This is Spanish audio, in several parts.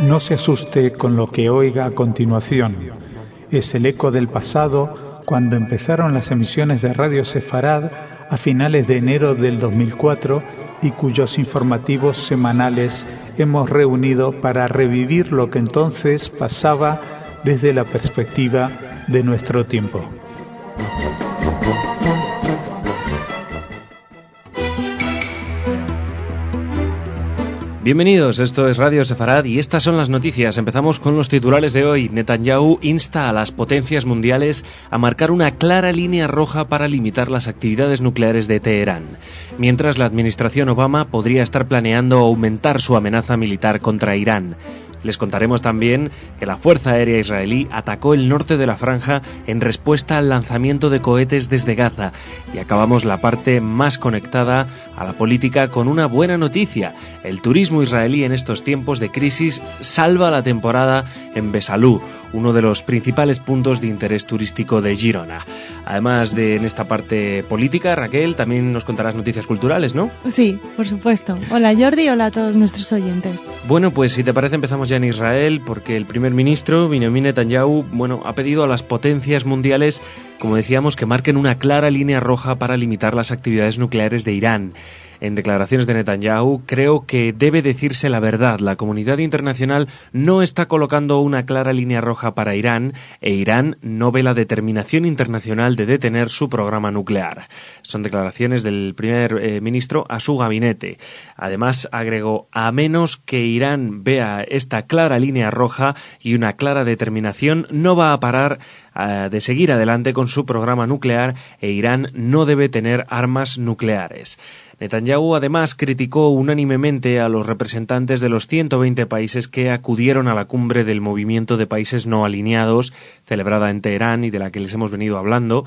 No se asuste con lo que oiga a continuación. Es el eco del pasado cuando empezaron las emisiones de Radio Sefarad a finales de enero del 2004 y cuyos informativos semanales hemos reunido para revivir lo que entonces pasaba desde la perspectiva de nuestro tiempo. Bienvenidos, esto es Radio Sefarad y estas son las noticias. Empezamos con los titulares de hoy. Netanyahu insta a las potencias mundiales a marcar una clara línea roja para limitar las actividades nucleares de Teherán, mientras la administración Obama podría estar planeando aumentar su amenaza militar contra Irán. Les contaremos también que la Fuerza Aérea Israelí atacó el norte de la franja en respuesta al lanzamiento de cohetes desde Gaza. Y acabamos la parte más conectada a la política con una buena noticia. El turismo israelí en estos tiempos de crisis salva la temporada en Besalú, uno de los principales puntos de interés turístico de Girona. Además de en esta parte política, Raquel, también nos contarás noticias culturales, ¿no? Sí, por supuesto. Hola Jordi, hola a todos nuestros oyentes. Bueno, pues si te parece empezamos ya en Israel, porque el primer ministro, Benjamin Netanyahu, ha pedido a las potencias mundiales, como decíamos, que marquen una clara línea roja para limitar las actividades nucleares de Irán. En declaraciones de Netanyahu, creo que debe decirse la verdad. La comunidad internacional no está colocando una clara línea roja para Irán e Irán no ve la determinación internacional de detener su programa nuclear. Son declaraciones del primer ministro a su gabinete. Además, agregó, a menos que Irán vea esta clara línea roja y una clara determinación, no va a parar de seguir adelante con su programa nuclear e Irán no debe tener armas nucleares. Netanyahu además criticó unánimemente a los representantes de los 120 países que acudieron a la cumbre del Movimiento de Países No Alineados, celebrada en Teherán y de la que les hemos venido hablando.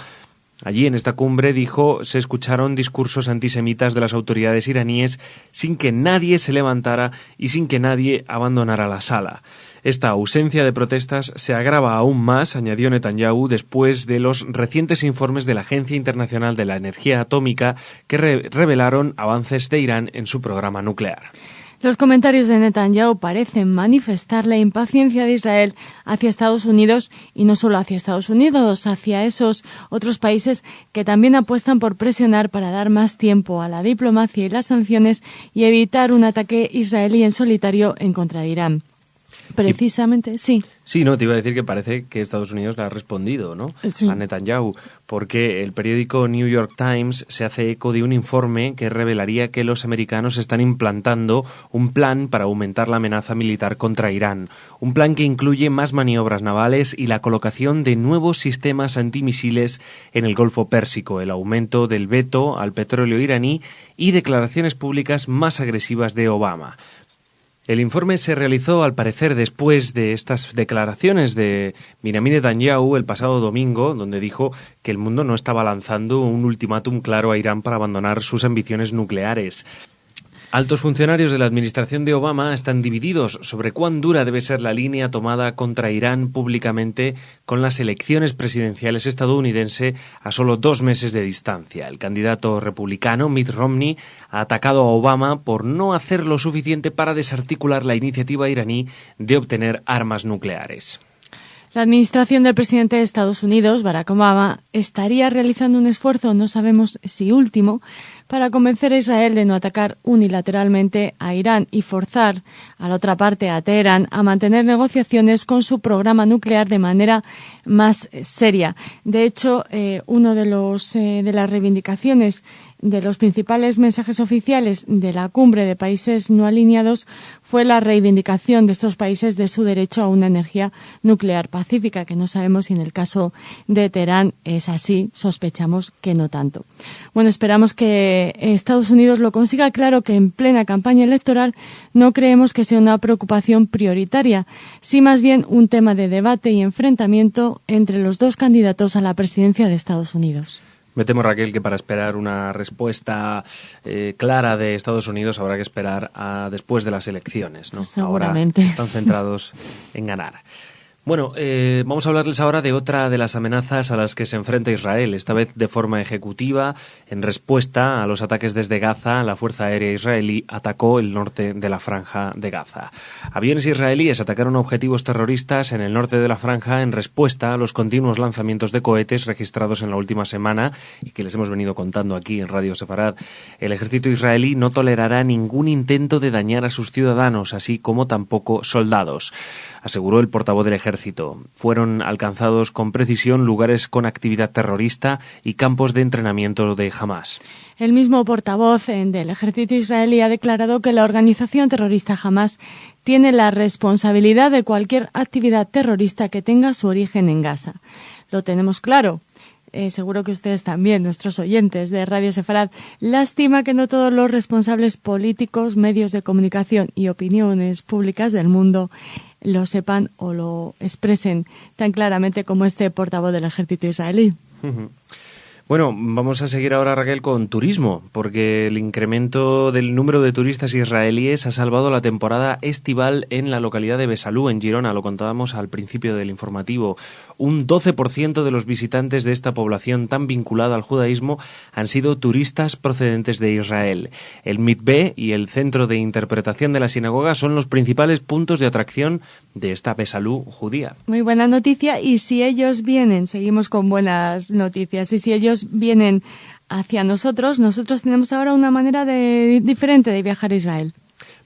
Allí, en esta cumbre, dijo, se escucharon discursos antisemitas de las autoridades iraníes sin que nadie se levantara y sin que nadie abandonara la sala. Esta ausencia de protestas se agrava aún más, añadió Netanyahu, después de los recientes informes de la Agencia Internacional de la Energía Atómica que revelaron avances de Irán en su programa nuclear. Los comentarios de Netanyahu parecen manifestar la impaciencia de Israel hacia Estados Unidos y no solo hacia Estados Unidos, hacia esos otros países que también apuestan por presionar para dar más tiempo a la diplomacia y las sanciones y evitar un ataque israelí en solitario en contra de Irán. Precisamente, sí. Sí, no, te iba a decir que parece que Estados Unidos le ha respondido, ¿no? Sí. A Netanyahu, porque el periódico New York Times se hace eco de un informe que revelaría que los americanos están implantando un plan para aumentar la amenaza militar contra Irán. Un plan que incluye más maniobras navales y la colocación de nuevos sistemas antimisiles en el Golfo Pérsico, el aumento del veto al petróleo iraní y declaraciones públicas más agresivas de Obama. El informe se realizó, al parecer, después de estas declaraciones de Benjamin Netanyahu el pasado domingo, donde dijo que el mundo no estaba lanzando un ultimátum claro a Irán para abandonar sus ambiciones nucleares. Altos funcionarios de la administración de Obama están divididos sobre cuán dura debe ser la línea tomada contra Irán públicamente con las elecciones presidenciales estadounidenses a solo 2 meses de distancia. El candidato republicano Mitt Romney ha atacado a Obama por no hacer lo suficiente para desarticular la iniciativa iraní de obtener armas nucleares. La administración del presidente de Estados Unidos, Barack Obama, estaría realizando un esfuerzo, no sabemos si último, para convencer a Israel de no atacar unilateralmente a Irán y forzar a la otra parte, a Teherán, a mantener negociaciones con su programa nuclear de manera más seria. De hecho, uno de las reivindicaciones de los principales mensajes oficiales de la cumbre de países no alineados fue la reivindicación de estos países de su derecho a una energía nuclear pacífica, que no sabemos si en el caso de Teherán es así, sospechamos que no tanto. Bueno, esperamos que Estados Unidos lo consiga. Claro que en plena campaña electoral no creemos que sea una preocupación prioritaria, sí más bien un tema de debate y enfrentamiento entre los dos candidatos a la presidencia de Estados Unidos. Me temo, Raquel, que para esperar una respuesta clara de Estados Unidos habrá que esperar a después de las elecciones, ¿no? Seguramente. Ahora están centrados en ganar. Bueno, vamos a hablarles ahora de otra de las amenazas a las que se enfrenta Israel, esta vez de forma ejecutiva. En respuesta a los ataques desde Gaza, la Fuerza Aérea Israelí atacó el norte de la Franja de Gaza. Aviones israelíes atacaron objetivos terroristas en el norte de la Franja en respuesta a los continuos lanzamientos de cohetes registrados en la última semana y que les hemos venido contando aquí en Radio Sefarad. El ejército israelí no tolerará ningún intento de dañar a sus ciudadanos, así como tampoco soldados, aseguró el portavoz del ejército. Fueron alcanzados con precisión lugares con actividad terrorista y campos de entrenamiento de Hamás. El mismo portavoz del ejército israelí ha declarado que la organización terrorista Hamás tiene la responsabilidad de cualquier actividad terrorista que tenga su origen en Gaza. Lo tenemos claro. Seguro que ustedes también, nuestros oyentes de Radio Sefarad. Lástima que no todos los responsables políticos, medios de comunicación y opiniones públicas del mundo lo sepan o lo expresen tan claramente como este portavoz del ejército israelí. Bueno, vamos a seguir ahora, Raquel, con turismo, porque el incremento del número de turistas israelíes ha salvado la temporada estival en la localidad de Besalú, en Girona. Lo contábamos al principio del informativo. Un 12% de los visitantes de esta población tan vinculada al judaísmo han sido turistas procedentes de Israel. El Mikvé y el centro de interpretación de la sinagoga son los principales puntos de atracción de esta Besalú judía. Muy buena noticia, y si ellos vienen, seguimos con buenas noticias, y si ellos vienen hacia nosotros tenemos ahora una manera diferente de viajar a Israel.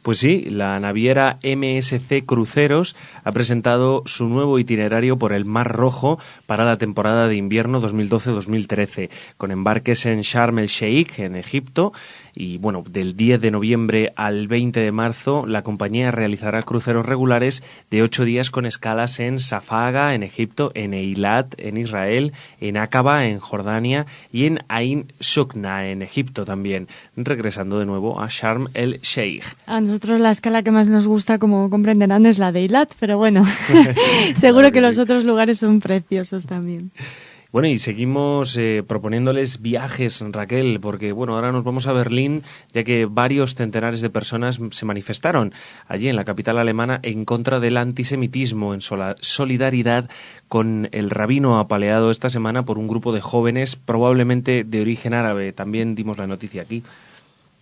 Pues sí, la naviera MSC Cruceros ha presentado su nuevo itinerario por el Mar Rojo para la temporada de invierno 2012-2013, con embarques en Sharm el Sheikh, en Egipto, y bueno, del 10 de noviembre al 20 de marzo la compañía realizará cruceros regulares de 8 días con escalas en Safaga, en Egipto, en Eilat, en Israel, en Aqaba, en Jordania, y en Ain Shukna, en Egipto también, regresando de nuevo a Sharm el Sheikh. A nosotros la escala que más nos gusta, como comprenderán, es la de Eilat, pero bueno, seguro que los otros lugares son preciosos también. Bueno, y seguimos proponiéndoles viajes, Raquel, porque bueno, ahora nos vamos a Berlín, ya que varios centenares de personas se manifestaron allí en la capital alemana en contra del antisemitismo, en solidaridad con el rabino apaleado esta semana por un grupo de jóvenes, probablemente de origen árabe. También dimos la noticia aquí.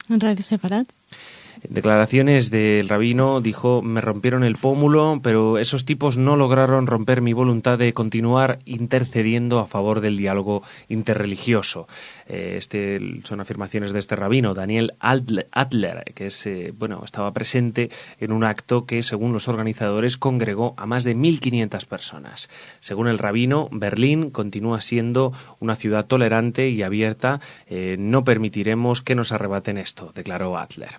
¿En Radio Sefarad? Declaraciones del rabino, dijo: me rompieron el pómulo, pero esos tipos no lograron romper mi voluntad de continuar intercediendo a favor del diálogo interreligioso. Son afirmaciones de este rabino, Daniel Adler, que estaba presente en un acto que, según los organizadores, congregó a más de 1.500 personas. Según el rabino, Berlín continúa siendo una ciudad tolerante y abierta. No permitiremos que nos arrebaten esto, declaró Adler.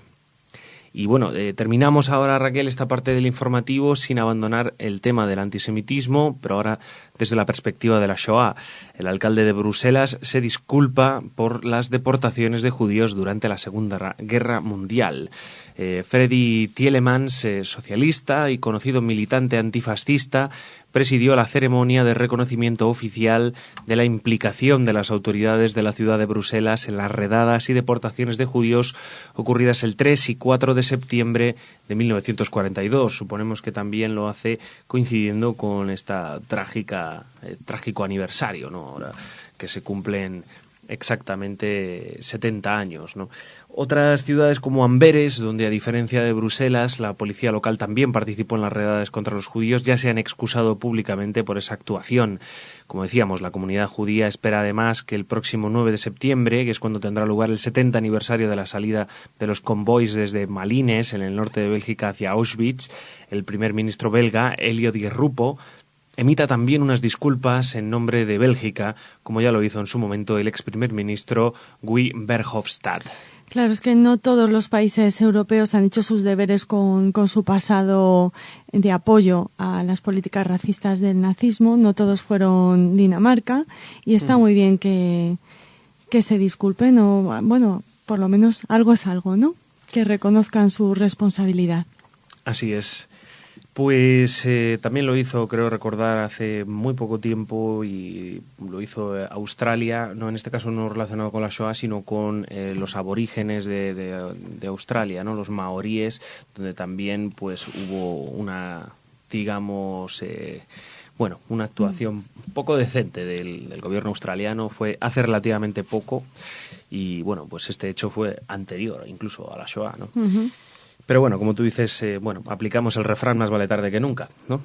Y bueno, terminamos ahora, Raquel, esta parte del informativo sin abandonar el tema del antisemitismo, pero ahora desde la perspectiva de la Shoah. El alcalde de Bruselas se disculpa por las deportaciones de judíos durante la Segunda Guerra Mundial. Freddy Tielemans, socialista y conocido militante antifascista, presidió la ceremonia de reconocimiento oficial de la implicación de las autoridades de la ciudad de Bruselas en las redadas y deportaciones de judíos ocurridas el 3 y 4 de septiembre de 1942. Suponemos que también lo hace coincidiendo con esta trágico aniversario, ¿no? Ahora que se cumplen exactamente 70 años, ¿no? Otras ciudades como Amberes, donde a diferencia de Bruselas, la policía local también participó en las redadas contra los judíos, ya se han excusado públicamente por esa actuación. Como decíamos, la comunidad judía espera además que el próximo 9 de septiembre, que es cuando tendrá lugar el 70 aniversario de la salida de los convoys desde Malines, en el norte de Bélgica, hacia Auschwitz, el primer ministro belga, Elio Di Rupo, emita también unas disculpas en nombre de Bélgica, como ya lo hizo en su momento el ex primer ministro Guy Verhofstadt. Claro, es que no todos los países europeos han hecho sus deberes con su pasado de apoyo a las políticas racistas del nazismo. No todos fueron Dinamarca, y está muy bien que se disculpen, o bueno, por lo menos algo es algo, ¿no? Que reconozcan su responsabilidad. Así es. Pues también lo hizo, creo recordar, hace muy poco tiempo, y lo hizo Australia, no en este caso no relacionado con la Shoah, sino con los aborígenes de Australia, ¿no? Los maoríes, donde también pues hubo una digamos, una actuación poco decente del gobierno australiano. Fue hace relativamente poco y, bueno, pues este hecho fue anterior incluso a la Shoah, ¿no? Uh-huh. Pero bueno, como tú dices, aplicamos el refrán más vale tarde que nunca, ¿no?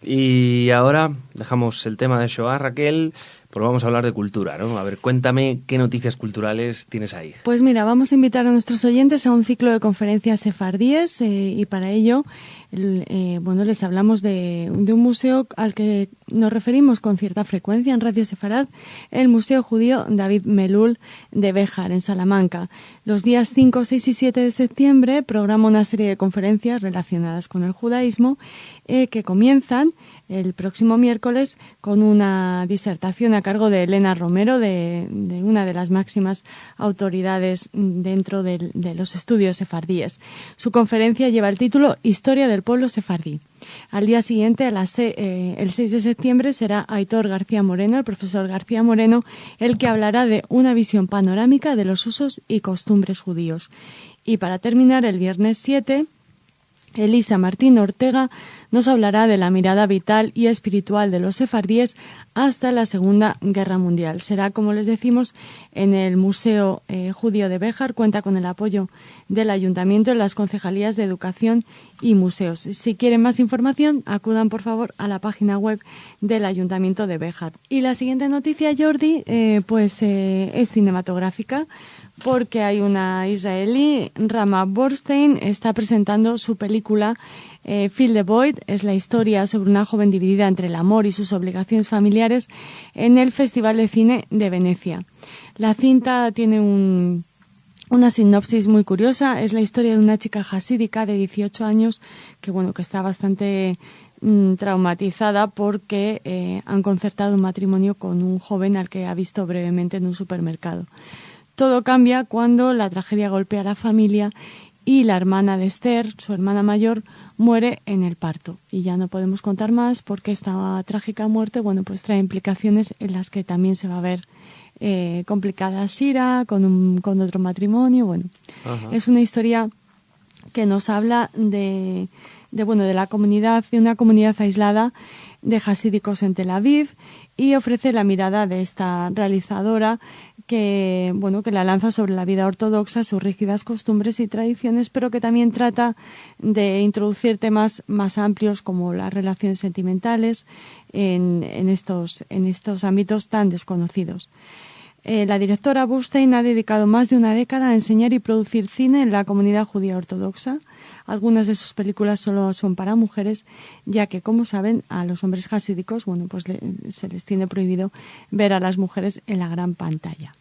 Y ahora dejamos el tema de Shoah, Raquel, pues vamos a hablar de cultura, ¿no? A ver, cuéntame qué noticias culturales tienes ahí. Pues mira, vamos a invitar a nuestros oyentes a un ciclo de conferencias sefardíes y para ello, les hablamos de un museo al que nos referimos con cierta frecuencia en Radio Sefarad, el Museo Judío David Melul de Béjar, en Salamanca. Los días 5, 6 y 7 de septiembre programa una serie de conferencias relacionadas con el judaísmo que comienzan el próximo miércoles con una disertación a cargo de Elena Romero, de una de las máximas autoridades dentro de los estudios sefardíes. Su conferencia lleva el título Historia del pueblo sefardí. Al día siguiente, el 6 de septiembre, será Aitor García Moreno, el profesor García Moreno, el que hablará de una visión panorámica de los usos y costumbres judíos. Y para terminar, el viernes 7, Elisa Martín Ortega nos hablará de la mirada vital y espiritual de los sefardíes hasta la Segunda Guerra Mundial. Será, como les decimos, en el Museo Judío de Béjar. Cuenta con el apoyo del Ayuntamiento en las concejalías de Educación y Museos. Si quieren más información, acudan por favor a la página web del Ayuntamiento de Béjar. Y la siguiente noticia, Jordi, es cinematográfica, porque hay una israelí, Rama Borstein, está presentando su película Fill the Void. Es la historia sobre una joven dividida entre el amor y sus obligaciones familiares en el Festival de Cine de Venecia. La cinta tiene una sinopsis muy curiosa. Es la historia de una chica jasídica de 18 años que está bastante traumatizada porque han concertado un matrimonio con un joven al que ha visto brevemente en un supermercado. Todo cambia cuando la tragedia golpea a la familia y la hermana de Esther, su hermana mayor, muere en el parto. Y ya no podemos contar más porque esta trágica muerte, trae implicaciones en las que también se va a ver complicada Shira con otro matrimonio. Ajá. Es una historia que nos habla de la comunidad, de una comunidad aislada de jasídicos en Tel Aviv, y ofrece la mirada de esta realizadora que la lanza sobre la vida ortodoxa, sus rígidas costumbres y tradiciones, pero que también trata de introducir temas más amplios como las relaciones sentimentales en estos ámbitos tan desconocidos. La directora Burstein ha dedicado más de una década a enseñar y producir cine en la comunidad judía ortodoxa. Algunas de sus películas solo son para mujeres, ya que, como saben, a los hombres jasídicos se les tiene prohibido ver a las mujeres en la gran pantalla.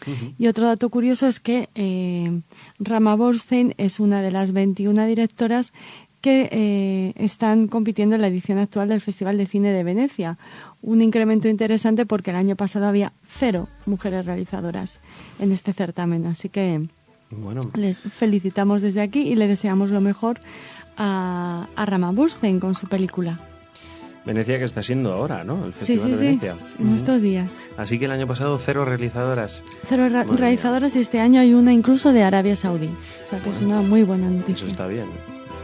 Uh-huh. Y otro dato curioso es que Rama Borstein es una de las 21 directoras que están compitiendo en la edición actual del Festival de Cine de Venecia. Un incremento interesante porque el año pasado había 0 mujeres realizadoras en este certamen. Así que les felicitamos desde aquí y le deseamos lo mejor a Rama Borstein con su película. Venecia, que está siendo ahora, ¿no? El Festival de Venecia. Sí, en estos días. Así que el año pasado 0 realizadoras. 0 realizadoras y este año hay una incluso de Arabia Saudí. O sea que es una muy buena noticia. Eso está bien.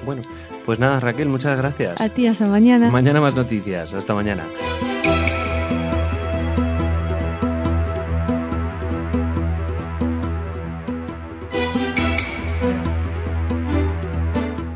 Bueno, pues nada, Raquel, muchas gracias. A ti, hasta mañana. Mañana más noticias. Hasta mañana.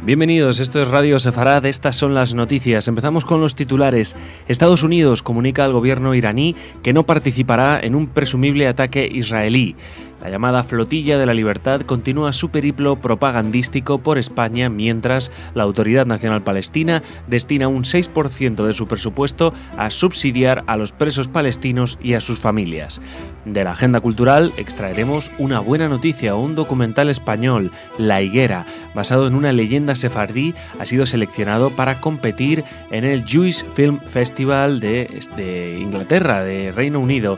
Bienvenidos, esto es Radio Sefarad, estas son las noticias. Empezamos con los titulares. Estados Unidos comunica al gobierno iraní que no participará en un presumible ataque israelí. La llamada Flotilla de la Libertad continúa su periplo propagandístico por España, mientras la Autoridad Nacional Palestina destina un 6% de su presupuesto a subsidiar a los presos palestinos y a sus familias. De la agenda cultural extraeremos una buena noticia: un documental español, La Higuera, basado en una leyenda sefardí, ha sido seleccionado para competir en el Jewish Film Festival de Inglaterra, de Reino Unido,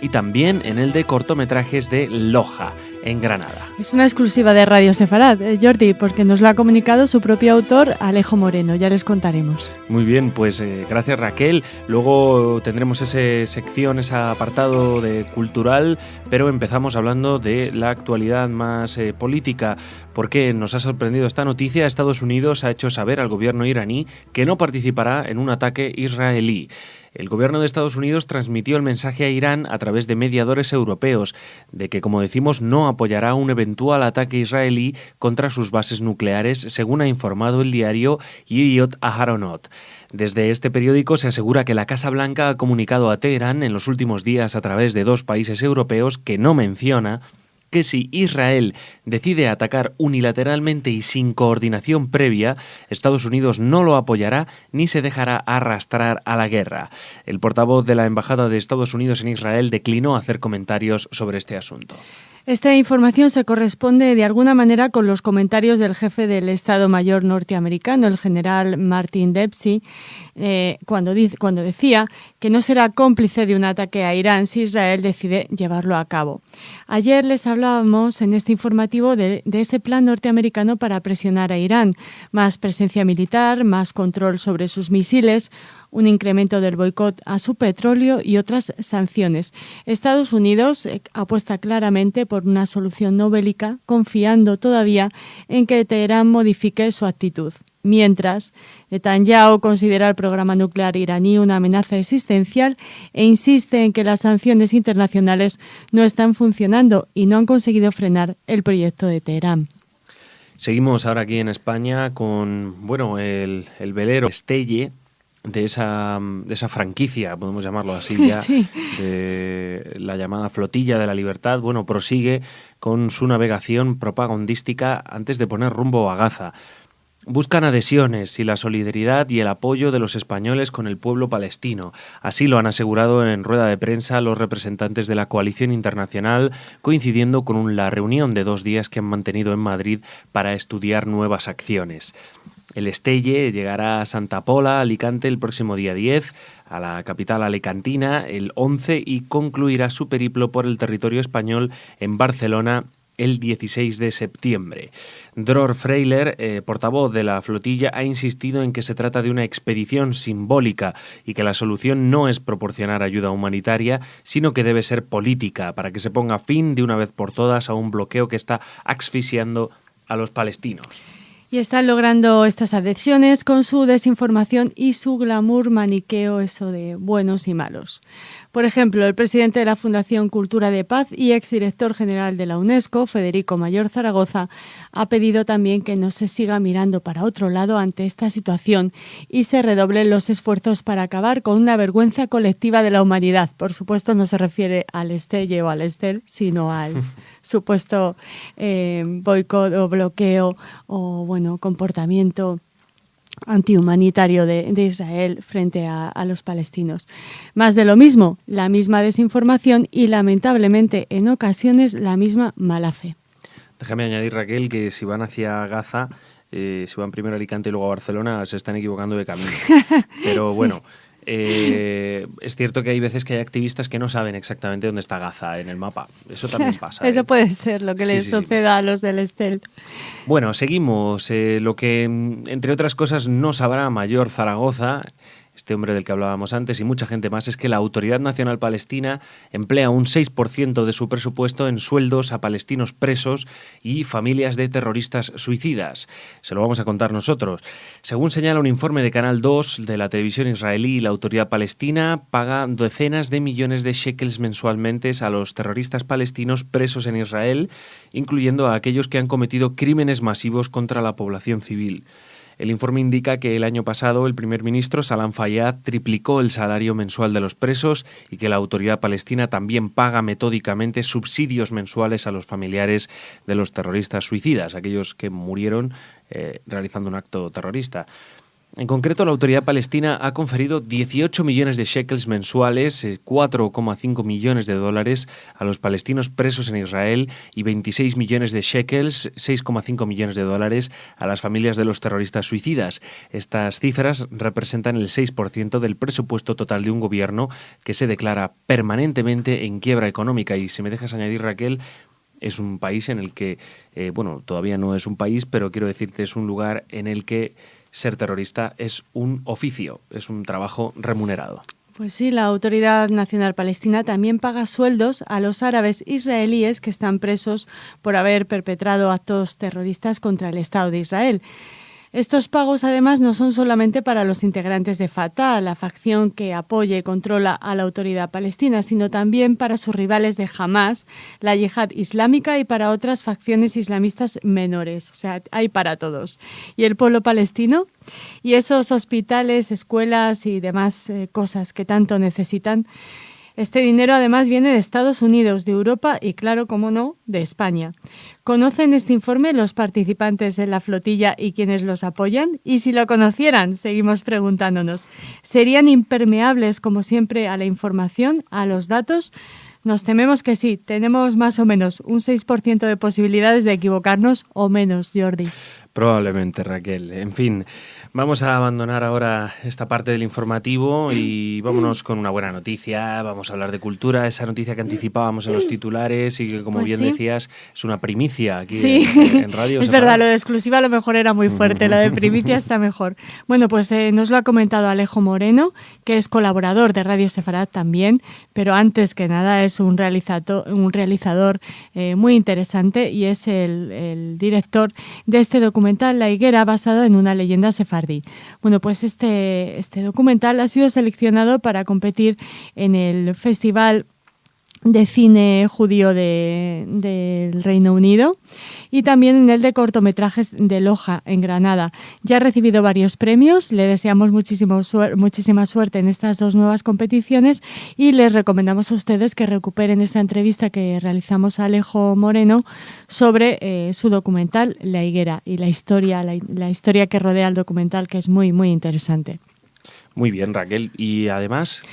y también en el de cortometrajes de Loja. en Granada. Es una exclusiva de Radio Sefarad, Jordi, porque nos lo ha comunicado su propio autor, Alejo Moreno. Ya les contaremos. Muy bien, pues gracias, Raquel. Luego tendremos esa sección, ese apartado de cultural, pero empezamos hablando de la actualidad más política, porque nos ha sorprendido esta noticia. Estados Unidos ha hecho saber al gobierno iraní que no participará en un ataque israelí. El gobierno de Estados Unidos transmitió el mensaje a Irán a través de mediadores europeos de que, como decimos, no apoyará un eventual ataque israelí contra sus bases nucleares, según ha informado el diario Yediot Aharonot. Desde este periódico se asegura que la Casa Blanca ha comunicado a Teherán en los últimos días a través de 2 países europeos que no menciona que si Israel decide atacar unilateralmente y sin coordinación previa, Estados Unidos no lo apoyará ni se dejará arrastrar a la guerra. El portavoz de la Embajada de Estados Unidos en Israel declinó hacer comentarios sobre este asunto. Esta información se corresponde de alguna manera con los comentarios del jefe del Estado Mayor norteamericano, el general Martin Dempsey, cuando decía que no será cómplice de un ataque a Irán si Israel decide llevarlo a cabo. Ayer les hablábamos en este informativo de ese plan norteamericano para presionar a Irán: más presencia militar, más control sobre sus misiles, un incremento del boicot a su petróleo y otras sanciones. Estados Unidos apuesta claramente por una solución no bélica, confiando todavía en que Teherán modifique su actitud. Mientras, Netanyahu considera el programa nuclear iraní una amenaza existencial e insiste en que las sanciones internacionales no están funcionando y no han conseguido frenar el proyecto de Teherán. Seguimos ahora aquí en España con el velero Estelle, de esa franquicia, podemos llamarlo así ya, sí, de la llamada Flotilla de la Libertad. Prosigue con su navegación propagandística antes de poner rumbo a Gaza. Buscan adhesiones y la solidaridad y el apoyo de los españoles con el pueblo palestino. Así lo han asegurado en rueda de prensa los representantes de la coalición internacional, coincidiendo con la reunión de 2 días que han mantenido en Madrid para estudiar nuevas acciones. El Estelle llegará a Santa Pola, Alicante, el próximo día 10, a la capital alicantina el 11 y concluirá su periplo por el territorio español en Barcelona el 16 de septiembre. Dror Freiler, portavoz de la flotilla, ha insistido en que se trata de una expedición simbólica y que la solución no es proporcionar ayuda humanitaria, sino que debe ser política, para que se ponga fin de una vez por todas a un bloqueo que está asfixiando a los palestinos. Y están logrando estas adhesiones con su desinformación y su glamour maniqueo, eso de buenos y malos. Por ejemplo, el presidente de la Fundación Cultura de Paz y exdirector general de la UNESCO, Federico Mayor Zaragoza, ha pedido también que no se siga mirando para otro lado ante esta situación y se redoblen los esfuerzos para acabar con una vergüenza colectiva de la humanidad. Por supuesto, no se refiere al Estelle o al Estel, sino al supuesto boicot o bloqueo o comportamiento antihumanitario de Israel frente a los palestinos. Más de lo mismo, la misma desinformación y, lamentablemente, en ocasiones, la misma mala fe. Déjame añadir, Raquel, que si van hacia Gaza, si van primero a Alicante y luego a Barcelona, se están equivocando de camino. Pero bueno... es cierto que hay veces que hay activistas que no saben exactamente dónde está Gaza en el mapa. Eso también pasa. Eso puede ser lo que les suceda a los del Estel. Bueno, seguimos. Lo que, entre otras cosas, no sabrá Mayor Zaragoza, este hombre del que hablábamos antes, y mucha gente más, es que la Autoridad Nacional Palestina emplea un 6% de su presupuesto en sueldos a palestinos presos y familias de terroristas suicidas. Se lo vamos a contar nosotros. Según señala un informe de Canal 2 de la televisión israelí, la Autoridad Palestina paga decenas de millones de shekels mensualmente a los terroristas palestinos presos en Israel, incluyendo a aquellos que han cometido crímenes masivos contra la población civil. El informe indica que el año pasado el primer ministro Salam Fayyad triplicó el salario mensual de los presos y que la autoridad palestina también paga metódicamente subsidios mensuales a los familiares de los terroristas suicidas, aquellos que murieron realizando un acto terrorista. En concreto, la autoridad palestina ha conferido 18 millones de shekels mensuales, 4,5 millones de dólares a los palestinos presos en Israel y 26 millones de shekels, 6,5 millones de dólares a las familias de los terroristas suicidas. Estas cifras representan el 6% del presupuesto total de un gobierno que se declara permanentemente en quiebra económica. Y si me dejas añadir, Raquel, es un país en el que, todavía no es un país, pero quiero decirte, es un lugar en el que ser terrorista es un oficio, es un trabajo remunerado. Pues sí, la Autoridad Nacional Palestina también paga sueldos a los árabes israelíes que están presos por haber perpetrado actos terroristas contra el Estado de Israel. Estos pagos, además, no son solamente para los integrantes de Fatah, la facción que apoya y controla a la Autoridad Palestina, sino también para sus rivales de Hamas, la Yihad Islámica, y para otras facciones islamistas menores. O sea, hay para todos. ¿Y el pueblo palestino? Y esos hospitales, escuelas y demás cosas que tanto necesitan. Este dinero además viene de Estados Unidos, de Europa y, claro, cómo no, de España. ¿Conocen este informe los participantes en la flotilla y quienes los apoyan? Y si lo conocieran, seguimos preguntándonos, ¿serían impermeables, como siempre, a la información, a los datos? Nos tememos que sí, tenemos más o menos un 6% de posibilidades de equivocarnos o menos, Jordi. Probablemente, Raquel. En fin, vamos a abandonar ahora esta parte del informativo y vámonos con una buena noticia. Vamos a hablar de cultura, esa noticia que anticipábamos en los titulares y que, como bien decías, es una primicia aquí en Radio Es verdad, lo de exclusiva a lo mejor era muy fuerte, lo de primicia está mejor. Bueno, pues nos lo ha comentado Alejo Moreno, que es colaborador de Radio Sefarad también, pero antes que nada es un realizador muy interesante y es el director de este documental La Higuera, basado en una leyenda sefardí. Bueno, pues este documental ha sido seleccionado para competir en el Festival de Cine Judío del Reino Unido y también en el de cortometrajes de Loja, en Granada. Ya ha recibido varios premios, le deseamos muchísima suerte en estas dos nuevas competiciones y les recomendamos a ustedes que recuperen esta entrevista que realizamos a Alejo Moreno sobre su documental La Higuera y la historia que rodea el documental, que es muy, muy interesante. Muy bien, Raquel. Y además,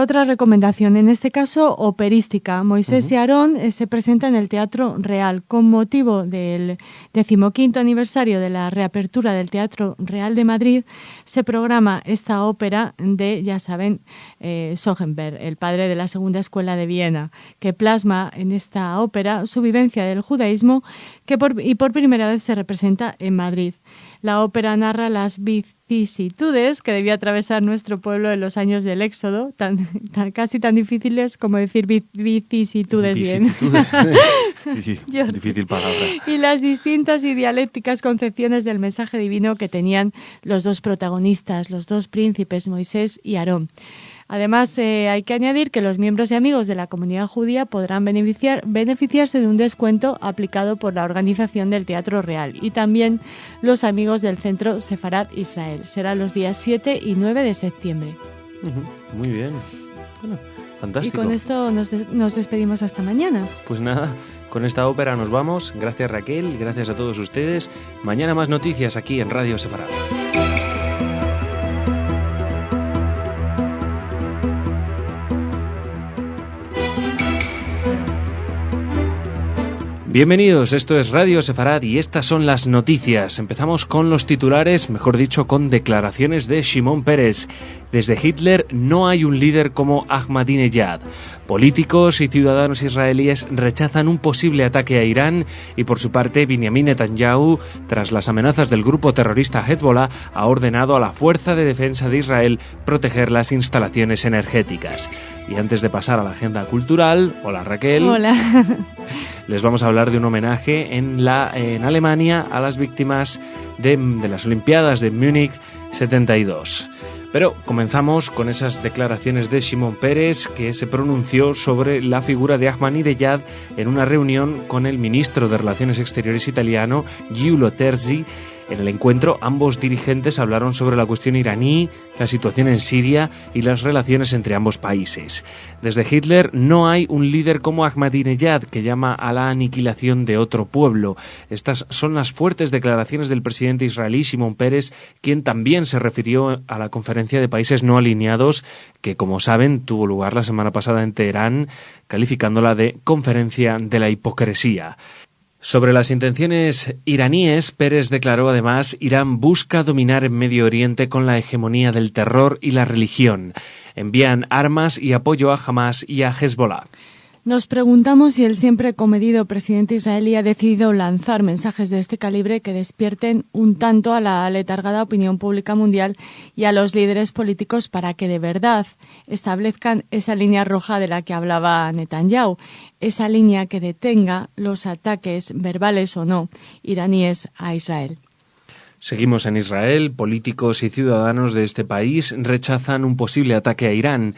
otra recomendación, en este caso operística. Moisés y Aarón se presenta en el Teatro Real. Con motivo del 15º aniversario de la reapertura del Teatro Real de Madrid, se programa esta ópera de, ya saben, Schoenberg, el padre de la Segunda Escuela de Viena, que plasma en esta ópera su vivencia del judaísmo y por primera vez se representa en Madrid. La ópera narra las vicisitudes que debía atravesar nuestro pueblo en los años del Éxodo, casi tan difíciles como decir vicisitudes bien. Sí, difícil palabra. Y las distintas y dialécticas concepciones del mensaje divino que tenían los dos protagonistas, los dos príncipes, Moisés y Aarón. Además, hay que añadir que los miembros y amigos de la comunidad judía podrán beneficiarse de un descuento aplicado por la organización del Teatro Real y también los amigos del Centro Sefarad Israel. Será los días 7 y 9 de septiembre. Muy bien. Bueno, fantástico. Y con esto nos despedimos hasta mañana. Pues nada, con esta ópera nos vamos. Gracias, Raquel. Gracias a todos ustedes. Mañana más noticias aquí en Radio Sefarad. Bienvenidos, esto es Radio Sefarad y estas son las noticias. Empezamos con los titulares, mejor dicho, con declaraciones de Shimon Peres. Desde Hitler no hay un líder como Ahmadinejad. Políticos y ciudadanos israelíes rechazan un posible ataque a Irán y, por su parte, Benjamin Netanyahu, tras las amenazas del grupo terrorista Hezbollah, ha ordenado a la Fuerza de Defensa de Israel proteger las instalaciones energéticas. Y antes de pasar a la agenda cultural, hola Raquel. Hola. Les vamos a hablar de un homenaje en Alemania a las víctimas de las Olimpiadas de Múnich 72. Pero comenzamos con esas declaraciones de Shimon Peres, que se pronunció sobre la figura de Ahmadinejad en una reunión con el ministro de Relaciones Exteriores italiano, Giulio Terzi. En el encuentro, ambos dirigentes hablaron sobre la cuestión iraní, la situación en Siria y las relaciones entre ambos países. Desde Hitler no hay un líder como Ahmadinejad que llama a la aniquilación de otro pueblo. Estas son las fuertes declaraciones del presidente israelí Shimon Peres, quien también se refirió a la conferencia de países no alineados que, como saben, tuvo lugar la semana pasada en Teherán, calificándola de conferencia de la hipocresía. Sobre las intenciones iraníes, Peres declaró además: Irán busca dominar en Medio Oriente con la hegemonía del terror y la religión. Envían armas y apoyo a Hamas y a Hezbollah. Nos preguntamos si el siempre comedido presidente israelí ha decidido lanzar mensajes de este calibre que despierten un tanto a la letargada opinión pública mundial y a los líderes políticos para que de verdad establezcan esa línea roja de la que hablaba Netanyahu, esa línea que detenga los ataques, verbales o no, iraníes a Israel. Seguimos en Israel. Políticos y ciudadanos de este país rechazan un posible ataque a Irán.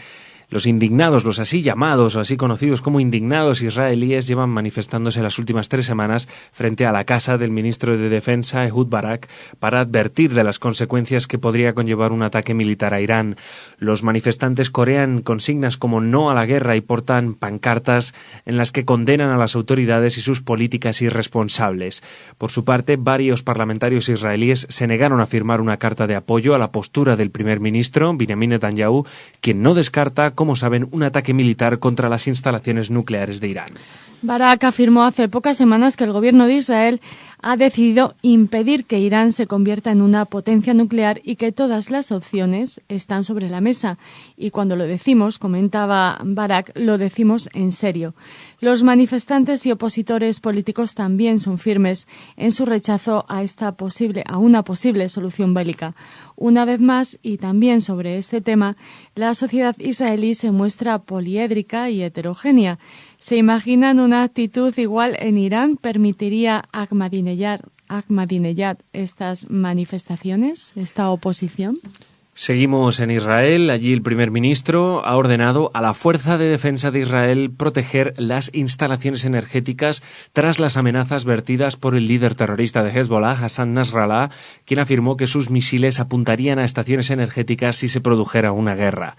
Los indignados, los así llamados o así conocidos como indignados israelíes llevan manifestándose las últimas 3 semanas frente a la casa del ministro de Defensa, Ehud Barak, para advertir de las consecuencias que podría conllevar un ataque militar a Irán. Los manifestantes corean consignas como no a la guerra y portan pancartas en las que condenan a las autoridades y sus políticas irresponsables. Por su parte, varios parlamentarios israelíes se negaron a firmar una carta de apoyo a la postura del primer ministro, Benjamin Netanyahu, quien no descarta, como saben, un ataque militar contra las instalaciones nucleares de Irán. Barak afirmó hace pocas semanas que el gobierno de Israel ha decidido impedir que Irán se convierta en una potencia nuclear y que todas las opciones están sobre la mesa. Y cuando lo decimos, comentaba Barak, lo decimos en serio. Los manifestantes y opositores políticos también son firmes en su rechazo a una posible solución bélica. Una vez más, y también sobre este tema, la sociedad israelí se muestra poliédrica y heterogénea. ¿Se imaginan una actitud igual en Irán? ¿Permitiría Ahmadinejad estas manifestaciones, esta oposición? Seguimos en Israel. Allí el primer ministro ha ordenado a la Fuerza de Defensa de Israel proteger las instalaciones energéticas tras las amenazas vertidas por el líder terrorista de Hezbollah, Hassan Nasrallah, quien afirmó que sus misiles apuntarían a estaciones energéticas si se produjera una guerra.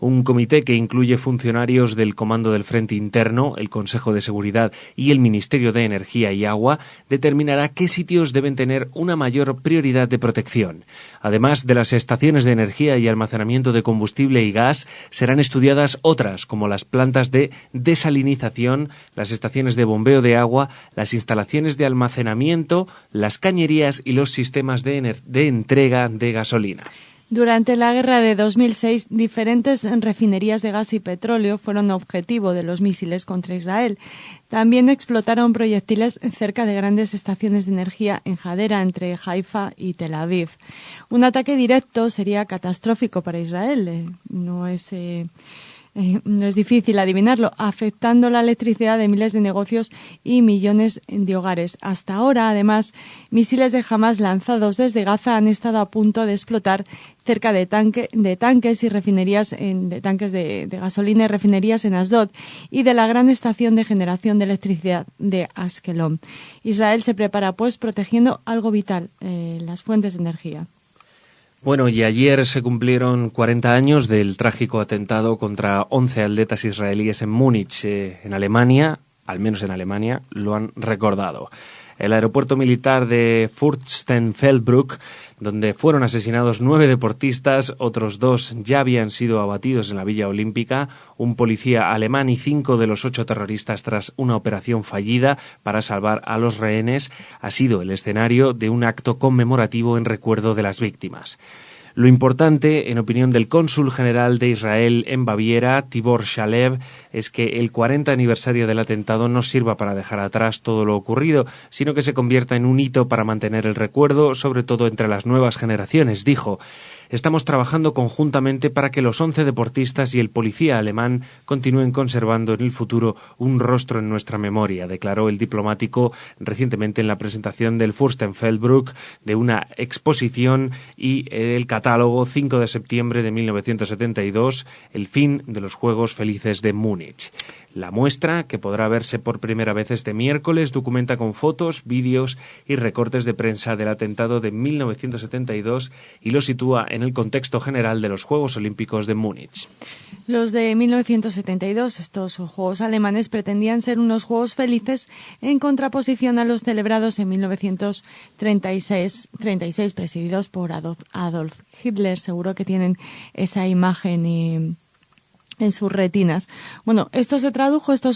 Un comité que incluye funcionarios del Comando del Frente Interno, el Consejo de Seguridad y el Ministerio de Energía y Agua determinará qué sitios deben tener una mayor prioridad de protección. Además de las estaciones de energía y almacenamiento de combustible y gas, serán estudiadas otras, como las plantas de desalinización, las estaciones de bombeo de agua, las instalaciones de almacenamiento, las cañerías y los sistemas de entrega de gasolina. Durante la guerra de 2006, diferentes refinerías de gas y petróleo fueron objetivo de los misiles contra Israel. También explotaron proyectiles cerca de grandes estaciones de energía en Hadera, entre Haifa y Tel Aviv. Un ataque directo sería catastrófico para Israel. No es difícil adivinarlo, afectando la electricidad de miles de negocios y millones de hogares. Hasta ahora, además, misiles de Hamas lanzados desde Gaza han estado a punto de explotar cerca de tanques y refinerías de tanques de gasolina y refinerías en Asdod y de la gran estación de generación de electricidad de Askelon. Israel se prepara, pues, protegiendo algo vital, las fuentes de energía. Bueno, y ayer se cumplieron 40 años del trágico atentado contra 11 atletas israelíes en Múnich, en Alemania, al menos en Alemania, lo han recordado. El aeropuerto militar de Fürstenfeldbruck, donde fueron asesinados 9 deportistas, otros 2 ya habían sido abatidos en la Villa Olímpica, un policía alemán y 5 de los 8 terroristas tras una operación fallida para salvar a los rehenes, ha sido el escenario de un acto conmemorativo en recuerdo de las víctimas. Lo importante, en opinión del cónsul general de Israel en Baviera, Tibor Shalev, es que el 40 aniversario del atentado no sirva para dejar atrás todo lo ocurrido, sino que se convierta en un hito para mantener el recuerdo, sobre todo entre las nuevas generaciones, dijo. Estamos trabajando conjuntamente para que los 11 deportistas y el policía alemán continúen conservando en el futuro un rostro en nuestra memoria, declaró el diplomático recientemente en la presentación del Fürstenfeldbruck de una exposición y el catálogo 5 de septiembre de 1972, el fin de los Juegos Felices de Múnich. La muestra, que podrá verse por primera vez este miércoles, documenta con fotos, vídeos y recortes de prensa del atentado de 1972 y lo sitúa en el contexto general de los Juegos Olímpicos de Múnich. Los de 1972, estos Juegos alemanes, pretendían ser unos Juegos felices en contraposición a los celebrados en 1936, presididos por Adolf Hitler. Seguro que tienen esa imagen en sus retinas. Bueno, estos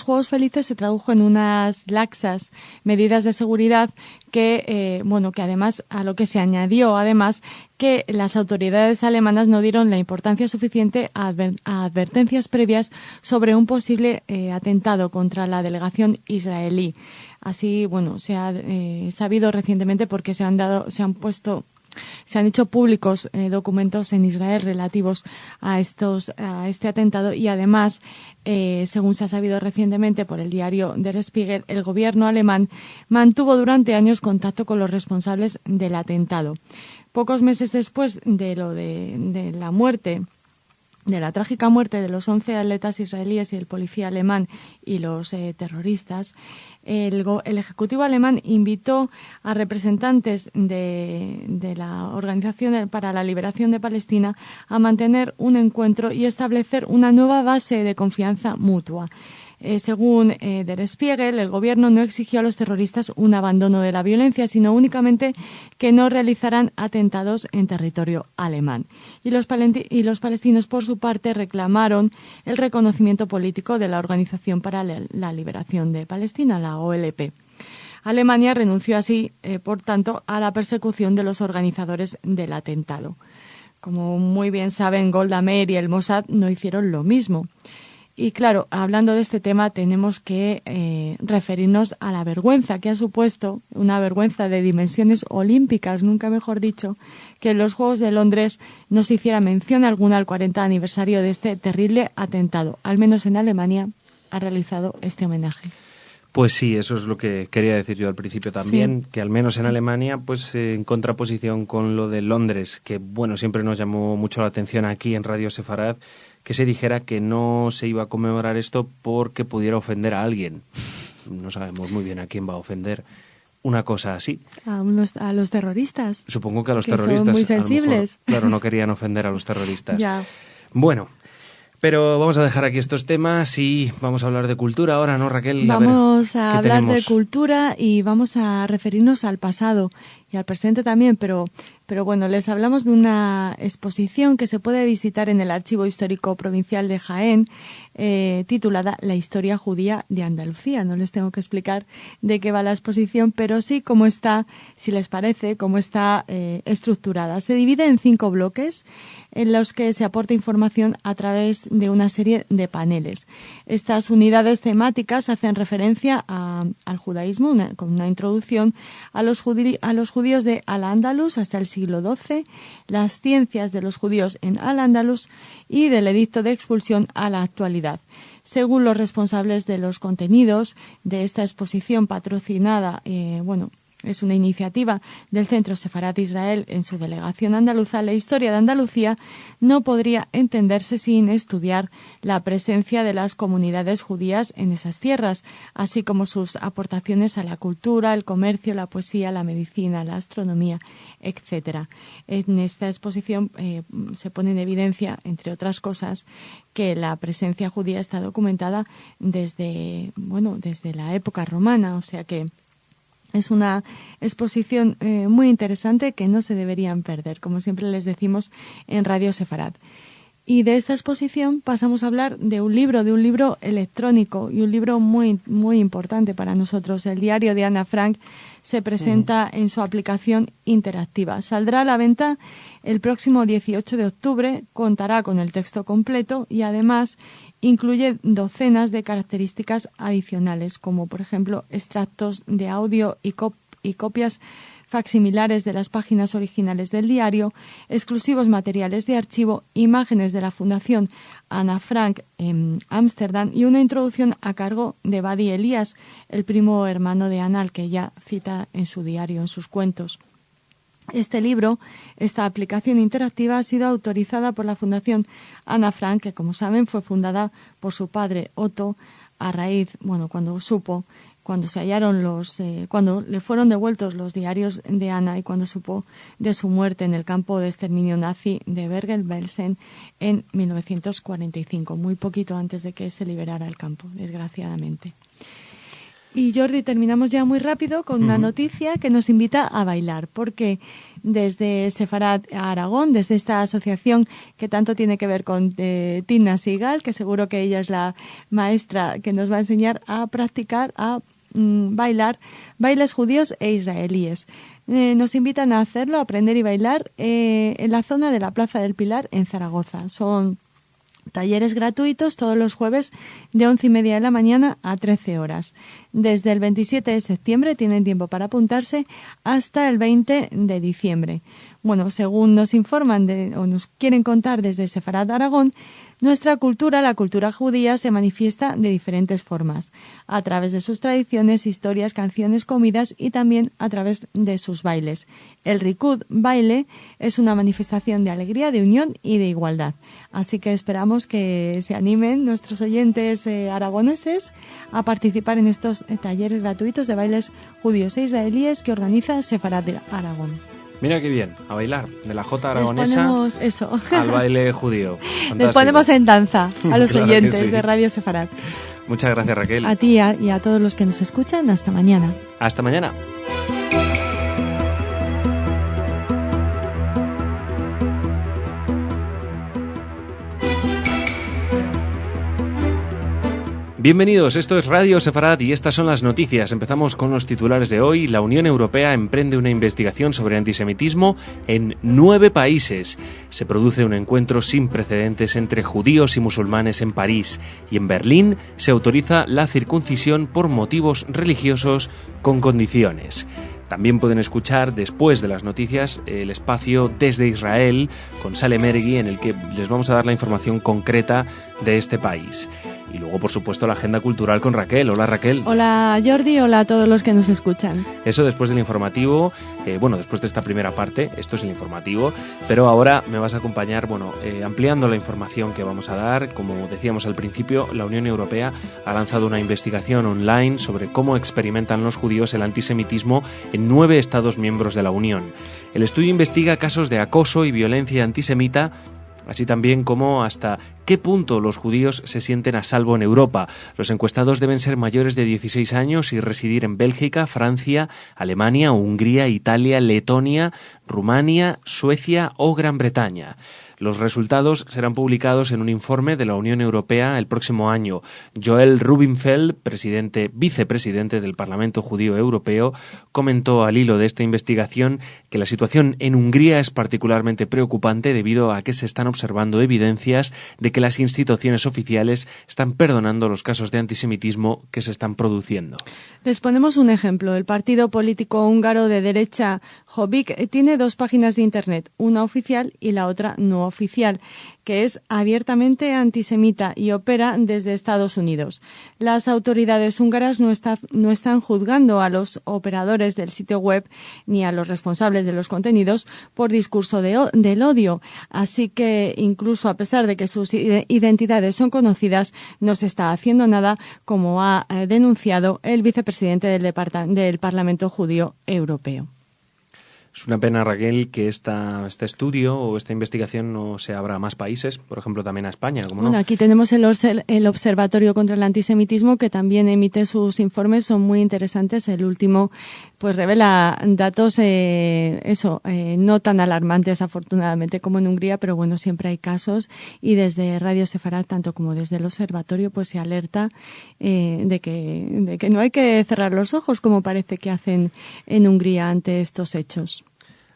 juegos felices se tradujo en unas laxas medidas de seguridad que además, a lo que se añadió además que las autoridades alemanas no dieron la importancia suficiente a advertencias previas sobre un posible atentado contra la delegación israelí. Así, se ha sabido recientemente porque se han hecho públicos documentos en Israel relativos a este atentado y además, según se ha sabido recientemente por el diario Der Spiegel, el gobierno alemán mantuvo durante años contacto con los responsables del atentado. Pocos meses después de la trágica muerte de los 11 atletas israelíes y el policía alemán y los terroristas, el Ejecutivo alemán invitó a representantes de la Organización para la Liberación de Palestina a mantener un encuentro y establecer una nueva base de confianza mutua. Según Der Spiegel, el gobierno no exigió a los terroristas un abandono de la violencia, sino únicamente que no realizaran atentados en territorio alemán. Y los palestinos, por su parte, reclamaron el reconocimiento político de la Organización para la Liberación de Palestina, la OLP. Alemania renunció así, por tanto, a la persecución de los organizadores del atentado. Como muy bien saben, Golda Meir y el Mossad no hicieron lo mismo. Y claro, hablando de este tema tenemos que referirnos a la vergüenza que ha supuesto, una vergüenza de dimensiones olímpicas, nunca mejor dicho, que en los Juegos de Londres no se hiciera mención alguna al 40 aniversario de este terrible atentado. Al menos en Alemania ha realizado este homenaje. Pues sí, eso es lo que quería decir yo al principio también, sí. Que al menos en Alemania, pues en contraposición con lo de Londres, que bueno, siempre nos llamó mucho la atención aquí en Radio Sefarad, que se dijera que no se iba a conmemorar esto porque pudiera ofender a alguien. No sabemos muy bien a quién va a ofender una cosa así. A los terroristas. Supongo que a los que terroristas. Son muy sensibles. Mejor, claro, no querían ofender a los terroristas. Ya. Bueno, pero vamos a dejar aquí estos temas y vamos a hablar de cultura ahora, ¿no, Raquel? Vamos a hablar de cultura y vamos a referirnos al pasado y al presente también, pero bueno, les hablamos de una exposición que se puede visitar en el Archivo Histórico Provincial de Jaén, titulada La historia judía de Andalucía. No les tengo que explicar de qué va la exposición, pero sí cómo está, si les parece, cómo está estructurada. Se divide en 5 bloques en los que se aporta información a través de una serie de paneles. Estas unidades temáticas hacen referencia al judaísmo, con una introducción a los judíos de Al-Ándalus hasta el siglo XII, las ciencias de los judíos en Al-Ándalus y del edicto de expulsión a la actualidad. Según los responsables de los contenidos de esta exposición patrocinada, es una iniciativa del Centro Sefarad Israel en su delegación andaluza, la historia de Andalucía no podría entenderse sin estudiar la presencia de las comunidades judías en esas tierras, así como sus aportaciones a la cultura, el comercio, la poesía, la medicina, la astronomía, etc. En esta exposición se pone en evidencia, entre otras cosas, que la presencia judía está documentada desde la época romana, o sea que es una exposición muy interesante que no se deberían perder, como siempre les decimos en Radio Sefarad. Y de esta exposición pasamos a hablar de un libro electrónico y un libro muy, muy importante para nosotros. El diario de Ana Frank se presenta en su aplicación interactiva. Saldrá a la venta el próximo 18 de octubre, contará con el texto completo y además incluye docenas de características adicionales, como por ejemplo extractos de audio y copias facsimilares de las páginas originales del diario, exclusivos materiales de archivo, imágenes de la Fundación Ana Frank en Ámsterdam y una introducción a cargo de Badi Elías, el primo hermano de Ana, al que ella cita en su diario, en sus cuentos. Este libro, esta aplicación interactiva, ha sido autorizada por la Fundación Ana Frank, que como saben fue fundada por su padre Otto a raíz, cuando se hallaron cuando le fueron devueltos los diarios de Ana y cuando supo de su muerte en el campo de exterminio nazi de Bergen-Belsen en 1945, muy poquito antes de que se liberara el campo, desgraciadamente. Y Jordi, terminamos ya muy rápido con una noticia que nos invita a bailar, porque desde Sefarad a Aragón, desde esta asociación que tanto tiene que ver con Tina Sigal, que seguro que ella es la maestra que nos va a enseñar a practicar, a bailar bailes judíos e israelíes. Nos invitan a hacerlo, a aprender y bailar en la zona de la Plaza del Pilar en Zaragoza. Son talleres gratuitos todos los jueves de 11:30 de la mañana a 13 horas. Desde el 27 de septiembre tienen tiempo para apuntarse hasta el 20 de diciembre. Bueno, según nos informan o nos quieren contar desde Sefarad Aragón, nuestra cultura, la cultura judía, se manifiesta de diferentes formas, a través de sus tradiciones, historias, canciones, comidas y también a través de sus bailes. El Rikud, baile, es una manifestación de alegría, de unión y de igualdad. Así que esperamos que se animen nuestros oyentes aragoneses a participar en estos talleres gratuitos de bailes judíos e israelíes que organiza Sefarad de Aragón. Mira qué bien, a bailar, de la jota aragonesa al baile judío. Fantástico. Les ponemos en danza a los Claro oyentes sí. de Radio Sefarad. Muchas gracias, Raquel. A ti y a todos los que nos escuchan, hasta mañana. Hasta mañana. Bienvenidos, esto es Radio Sefarad y estas son las noticias. Empezamos con los titulares de hoy. La Unión Europea emprende una investigación sobre antisemitismo en 9 países. Se produce un encuentro sin precedentes entre judíos y musulmanes en París. Y en Berlín se autoriza la circuncisión por motivos religiosos con condiciones. También pueden escuchar, después de las noticias, el espacio Desde Israel con Sale Mergui, en el que les vamos a dar la información concreta de este país. Y luego, por supuesto, la agenda cultural con Raquel. Hola, Raquel. Hola, Jordi. Hola a todos los que nos escuchan. Eso después del informativo. Después de esta primera parte, esto es el informativo, pero ahora me vas a acompañar, ampliando la información que vamos a dar. Como decíamos al principio, la Unión Europea ha lanzado una investigación online sobre cómo experimentan los judíos el antisemitismo en 9 Estados miembros de la Unión. El estudio investiga casos de acoso y violencia antisemita, así también como hasta qué punto los judíos se sienten a salvo en Europa. Los encuestados deben ser mayores de 16 años y residir en Bélgica, Francia, Alemania, Hungría, Italia, Letonia, Rumania, Suecia o Gran Bretaña. Los resultados serán publicados en un informe de la Unión Europea el próximo año. Joel Rubinfeld, vicepresidente del Parlamento Judío Europeo, comentó al hilo de esta investigación que la situación en Hungría es particularmente preocupante debido a que se están observando evidencias de que las instituciones oficiales están perdonando los casos de antisemitismo que se están produciendo. Les ponemos un ejemplo. El partido político húngaro de derecha Jobbik tiene 2 páginas de internet, una oficial y la otra no oficial, que es abiertamente antisemita y opera desde Estados Unidos. Las autoridades húngaras no están juzgando a los operadores del sitio web ni a los responsables de los contenidos por discurso del odio. Así que incluso a pesar de que sus identidades son conocidas, no se está haciendo nada, como ha denunciado el vicepresidente del Parlamento Judío Europeo. Es una pena, Raquel, que este estudio o esta investigación no se abra a más países, por ejemplo, también a España, ¿cómo no? Bueno, aquí tenemos el Observatorio contra el Antisemitismo, que también emite sus informes, son muy interesantes. El último, pues revela datos, no tan alarmantes, afortunadamente, como en Hungría, pero bueno, siempre hay casos. Y desde Radio Sefarad, tanto como desde el Observatorio, pues se alerta de que no hay que cerrar los ojos, como parece que hacen en Hungría ante estos hechos.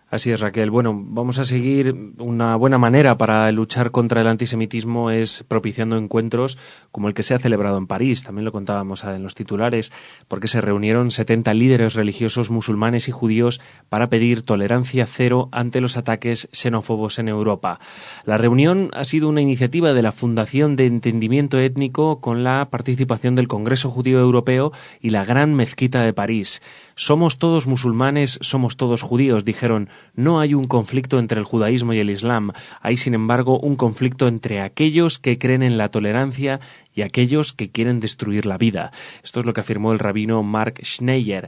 Así es, Raquel. Bueno, vamos a seguir. Una buena manera para luchar contra el antisemitismo es propiciando encuentros como el que se ha celebrado en París. También lo contábamos en los titulares, porque se reunieron 70 líderes religiosos musulmanes y judíos para pedir tolerancia cero ante los ataques xenófobos en Europa. La reunión ha sido una iniciativa de la Fundación de Entendimiento Étnico con la participación del Congreso Judío Europeo y la Gran Mezquita de París. Somos todos musulmanes, somos todos judíos, dijeron. No hay un conflicto entre el judaísmo y el islam. Hay, sin embargo, un conflicto entre aquellos que creen en la tolerancia y aquellos que quieren destruir la vida. Esto es lo que afirmó el rabino Mark Schneier,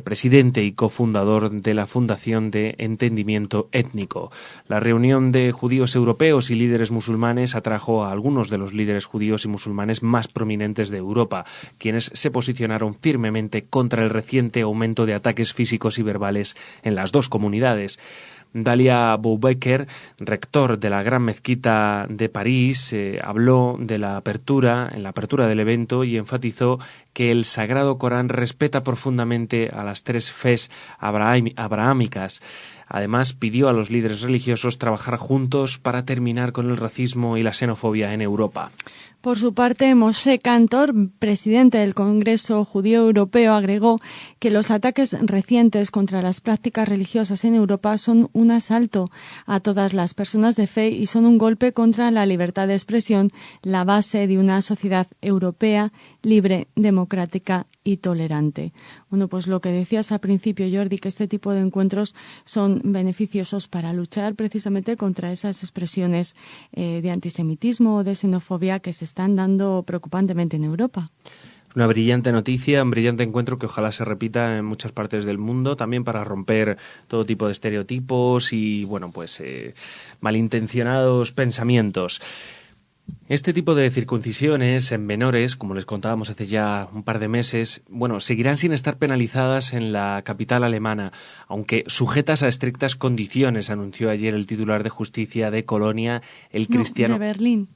presidente y cofundador de la Fundación de Entendimiento Étnico. La reunión de judíos europeos y líderes musulmanes atrajo a algunos de los líderes judíos y musulmanes más prominentes de Europa, quienes se posicionaron firmemente contra el reciente aumento de ataques físicos y verbales en las dos comunidades. Dalia Boubeker, rector de la Gran Mezquita de París, habló de en la apertura del evento y enfatizó que el Sagrado Corán respeta profundamente a las tres fes abrahámicas. Además, pidió a los líderes religiosos trabajar juntos para terminar con el racismo y la xenofobia en Europa. Por su parte, Moshe Kantor, presidente del Congreso Judío Europeo, agregó que los ataques recientes contra las prácticas religiosas en Europa son un asalto a todas las personas de fe y son un golpe contra la libertad de expresión, la base de una sociedad europea libre, democrática y tolerante. Bueno, pues lo que decías al principio, Jordi, que este tipo de encuentros son beneficiosos para luchar precisamente contra esas expresiones de antisemitismo o de xenofobia que se están dando preocupantemente en Europa. Una brillante noticia, un brillante encuentro que ojalá se repita en muchas partes del mundo, también para romper todo tipo de estereotipos y, malintencionados pensamientos. Este tipo de circuncisiones en menores, como les contábamos hace ya un par de meses, seguirán sin estar penalizadas en la capital alemana, aunque sujetas a estrictas condiciones, anunció ayer el titular de Justicia de Colonia, el cristiano... de Berlín.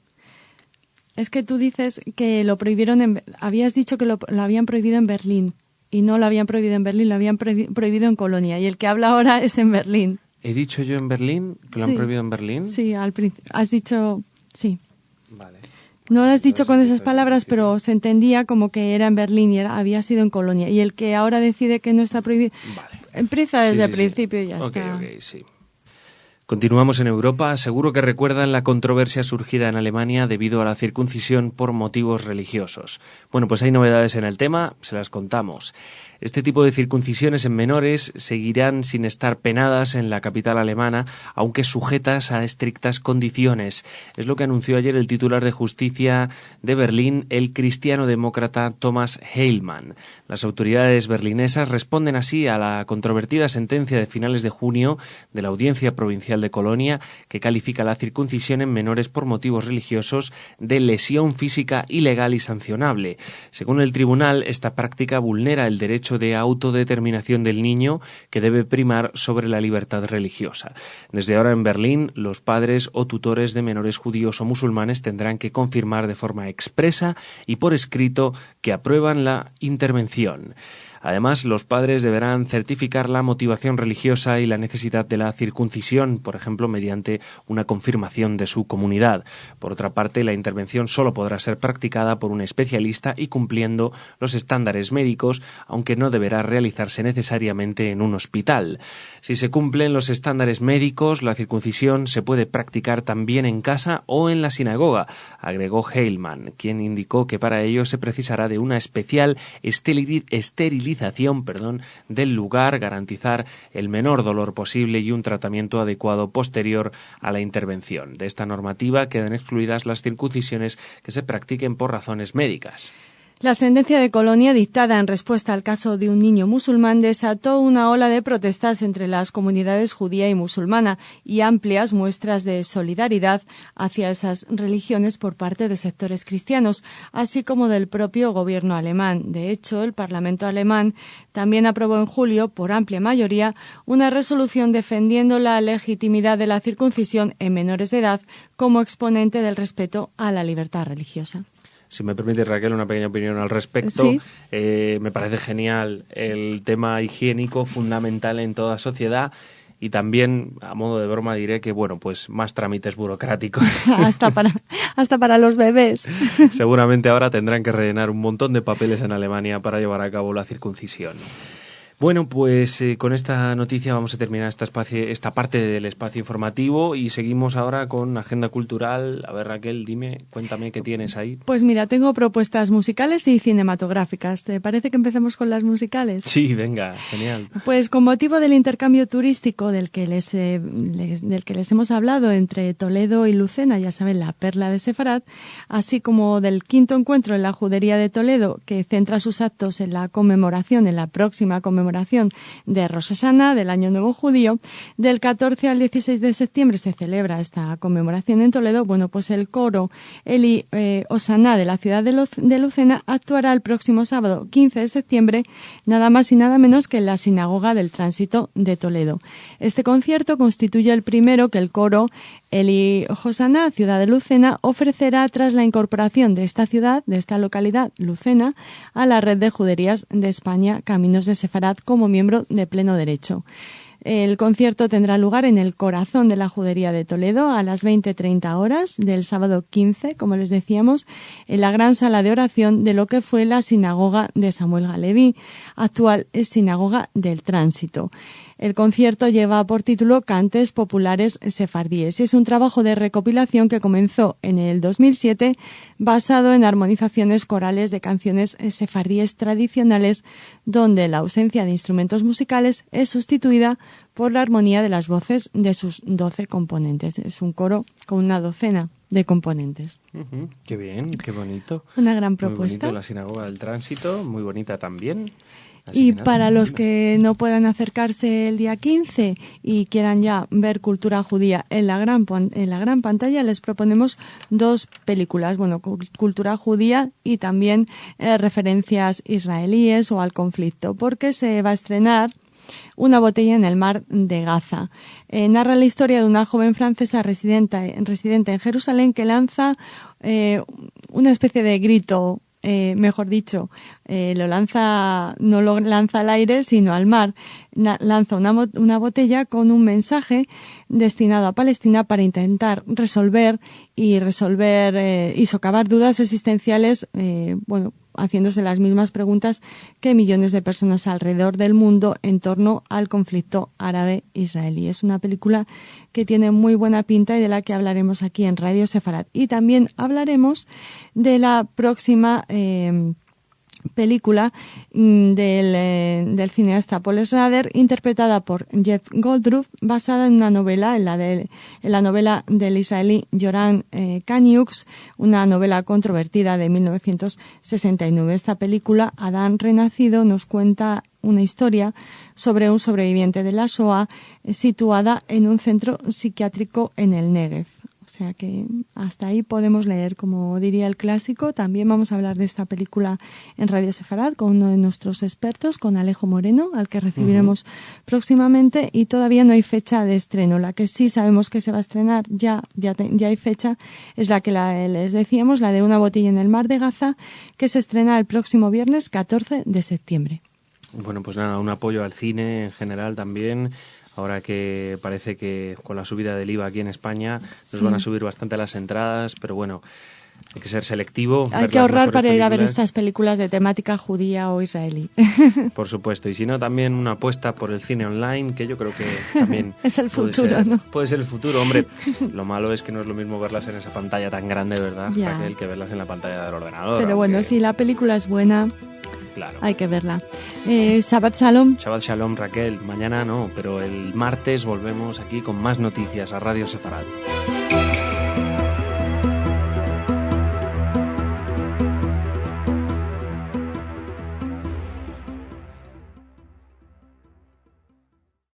Es que tú dices que lo prohibieron habías dicho que lo habían prohibido en Berlín, y no lo habían prohibido en Berlín, lo habían prohibido en Colonia, y el que habla ahora es en Berlín. ¿He dicho yo en Berlín? ¿Que lo han prohibido en Berlín? Sí, has dicho... sí. Vale. No lo has dicho con esas palabras, pero se entendía como que era en Berlín y había sido en Colonia. Y el que ahora decide que no está prohibido, empieza desde el principio y ya está. Ok, sí. Continuamos en Europa. Seguro que recuerdan la controversia surgida en Alemania debido a la circuncisión por motivos religiosos. Pues hay novedades en el tema, se las contamos. Este tipo de circuncisiones en menores seguirán sin estar penadas en la capital alemana, aunque sujetas a estrictas condiciones. Es lo que anunció ayer el titular de Justicia de Berlín, el cristiano-demócrata Thomas Heilmann. Las autoridades berlinesas responden así a la controvertida sentencia de finales de junio de la Audiencia Provincial de Colonia, que califica la circuncisión en menores por motivos religiosos de lesión física ilegal y sancionable. Según el tribunal, esta práctica vulnera el derecho de autodeterminación del niño, que debe primar sobre la libertad religiosa. Desde ahora en Berlín, los padres o tutores de menores judíos o musulmanes tendrán que confirmar de forma expresa y por escrito que aprueban la intervención. Además, los padres deberán certificar la motivación religiosa y la necesidad de la circuncisión, por ejemplo, mediante una confirmación de su comunidad. Por otra parte, la intervención solo podrá ser practicada por un especialista y cumpliendo los estándares médicos, aunque no deberá realizarse necesariamente en un hospital. Si se cumplen los estándares médicos, la circuncisión se puede practicar también en casa o en la sinagoga, agregó Heilmann, quien indicó que para ello se precisará de una especial esterilización del lugar, garantizar el menor dolor posible y un tratamiento adecuado posterior a la intervención. De esta normativa quedan excluidas las circuncisiones que se practiquen por razones médicas. La sentencia de Colonia, dictada en respuesta al caso de un niño musulmán, desató una ola de protestas entre las comunidades judía y musulmana y amplias muestras de solidaridad hacia esas religiones por parte de sectores cristianos, así como del propio gobierno alemán. De hecho, el Parlamento alemán también aprobó en julio, por amplia mayoría, una resolución defendiendo la legitimidad de la circuncisión en menores de edad como exponente del respeto a la libertad religiosa. Si me permite, Raquel, una pequeña opinión al respecto. ¿Sí? Me parece genial el tema higiénico, fundamental en toda sociedad. Y también, a modo de broma, diré que, más trámites burocráticos. hasta para los bebés. Seguramente ahora tendrán que rellenar un montón de papeles en Alemania para llevar a cabo la circuncisión. Bueno, pues con esta noticia vamos a terminar esta parte del espacio informativo y seguimos ahora con agenda cultural. A ver, Raquel, cuéntame qué tienes ahí. Pues mira, tengo propuestas musicales y cinematográficas. ¿Te parece que empecemos con las musicales? Sí, venga, genial. Pues con motivo del intercambio turístico del que les hemos hablado entre Toledo y Lucena, ya saben, la perla de Sefarad, así como del 5º encuentro en la Judería de Toledo, que centra sus actos en la próxima conmemoración de Rosh Hashanah, del Año Nuevo Judío. Del 14 al 16 de septiembre se celebra esta conmemoración en Toledo. Bueno, pues el coro Eli Hosanna de la ciudad de Lucena actuará el próximo sábado 15 de septiembre, nada más y nada menos que en la Sinagoga del Tránsito de Toledo. Este concierto constituye el primero que el coro Eli Hosanna, ciudad de Lucena, ofrecerá tras la incorporación de esta ciudad, de esta localidad, Lucena, a la red de juderías de España, Caminos de Sefarad, como miembro de pleno derecho. El concierto tendrá lugar en el corazón de la Judería de Toledo a las 20:30 horas del sábado 15, como les decíamos, en la gran sala de oración de lo que fue la sinagoga de Samuel Galeví, actual sinagoga del Tránsito. El concierto lleva por título Cantes Populares Sefardíes y es un trabajo de recopilación que comenzó en el 2007 basado en armonizaciones corales de canciones sefardíes tradicionales donde la ausencia de instrumentos musicales es sustituida por la armonía de las voces de sus 12 componentes. Es un coro con una docena de componentes. Qué bien, qué bonito. Una gran propuesta. Muy bonito la Sinagoga del Tránsito, muy bonita también. Y para los que no puedan acercarse el día 15 y quieran ya ver cultura judía en la gran pantalla, les proponemos 2 películas, bueno, cultura judía y también referencias israelíes o al conflicto, porque se va a estrenar Una botella en el mar de Gaza. Narra la historia de una joven francesa residente en Jerusalén que lanza una especie de grito, mejor dicho, no lo lanza al aire, sino al mar. Lanza una botella con un mensaje destinado a Palestina para intentar resolver y socavar dudas existenciales, haciéndose las mismas preguntas que millones de personas alrededor del mundo en torno al conflicto árabe-israelí. Es una película que tiene muy buena pinta y de la que hablaremos aquí en Radio Sefarad. Y también hablaremos de la próxima película del cineasta Paul Schrader, interpretada por Jeff Goldblum, basada en una novela, en la novela del israelí Yoram Kaniuks, una novela controvertida de 1969. Esta película, Adán Renacido, nos cuenta una historia sobre un sobreviviente de la Shoah situada en un centro psiquiátrico en el Negev. O sea que hasta ahí podemos leer, como diría el clásico. También vamos a hablar de esta película en Radio Sefarad con uno de nuestros expertos, con Alejo Moreno, al que recibiremos próximamente, y todavía no hay fecha de estreno. La que sí sabemos que se va a estrenar, ya hay fecha, es la que les decíamos, la de Una botella en el mar de Gaza, que se estrena el próximo viernes 14 de septiembre. Bueno, pues nada, un apoyo al cine en general también. Ahora que parece que con la subida del IVA aquí en España nos van a subir bastante las entradas, pero bueno, hay que ser selectivo. Hay que ahorrar para ir a ver estas películas de temática judía o israelí. Por supuesto, y si no, también una apuesta por el cine online, que yo creo que también es el futuro, ¿no? Puede ser el futuro, hombre. Lo malo es que no es lo mismo verlas en esa pantalla tan grande, ¿verdad, Raquel, que verlas en la pantalla del ordenador? Pero bueno, si la película es buena... Claro. Hay que verla. Shabbat Shalom. Shabbat Shalom, Raquel. Mañana no, pero el martes volvemos aquí con más noticias a Radio Sefarad.